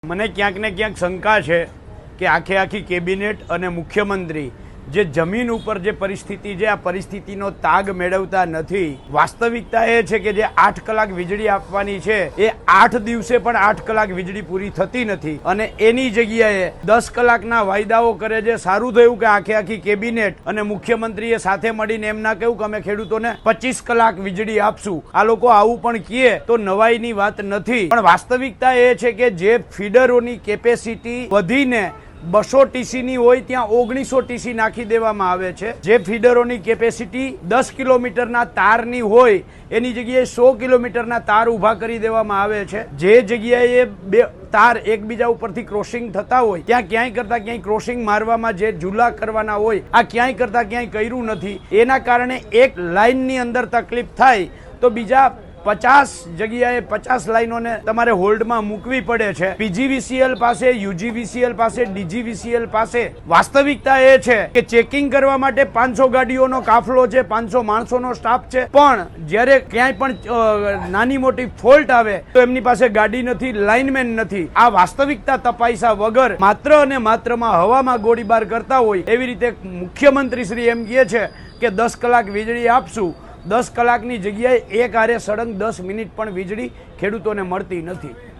મને ક્યાંક ને ક્યાંક શંકા છે કે આખી કેબિનેટ અને મુખ્યમંત્રી જે જમીન ઉપર જે પરિસ્થિતિ છે આ પરિસ્થિતિનો તાગ મેળવતા નથી। વાસ્તવિકતા એ છે કે જે 8 કલાક વીજળી આપવાની છે એ 8 દિવસે પણ 8 કલાક વીજળી પૂરી થતી નથી અને એની જગ્યાએ 10 કલાકના વાયદાઓ કરે છે। સારું થયું કે આખી કેબિનેટ અને મુખ્યમંત્રીએ સાથે મળીને એમ ના કહ્યું કે અમે ખેડૂતોને 25 કલાક વીજળી આપશું। આ લોકો આવું પણ કહે તો નવાઈની વાત નથી, પણ વાસ્તવિકતા એ છે કે જે ફીડરોની કેપેસિટી વધીને 200 ટીસીની હોય ત્યાં 1900 ટીસી નાખી દેવામાં આવે છે। જે ફીડરોની કેપેસિટી 10 કિલોમીટરના તારની હોય એની જગ્યાએ 100 કિલોમીટરના તાર ઊભા કરી દેવામાં આવે છે। જે જગ્યાએ બે તાર એકબીજા ઉપરથી ક્રોસિંગ થતા હોય ત્યાં ક્યાંય કરતા ક્યાંય ક્રોસિંગ મારવામાં જે ઝૂલા કરવાના હોય આ ક્યાંય કરતા ક્યાંય કર્યું નથી। એના કારણે એક લાઇનની અંદર તકલીફ થાય તો બીજા 50 જગ્યાએ 50 લાઈનોને તમારે હોલ્ડમાં મૂકવી પડે છે। પીજીવીસીએલ પાસે, યુજીવીસીએલ પાસે, ડીજીવીસીએલ પાસે વાસ્તવિકતા એ છે કે ચેકિંગ કરવા માટે 500 ગાડીઓનો કાફલો છે, 500 માણસોનો સ્ટાફ છે, પણ જ્યારે ક્યાંય પણ નાની મોટી ફોલ્ટ આવે તો એમની પાસે ગાડી નથી, લાઇનમેન નથી। આ વાસ્તવિકતા તપાસ્યા વગર માત્ર અને માત્રમાં હવામાં ગોળીબાર કરતા હોય એવી રીતે મુખ્યમંત્રી શ્રી એમ કહે છે કે 10 કલાક વીજળી આપશું। 10 કલાકની જગ્યાએ એક હારે સળંગ 10 મિનિટ પણ વીજળી ખેડૂતોને મળતી નથી।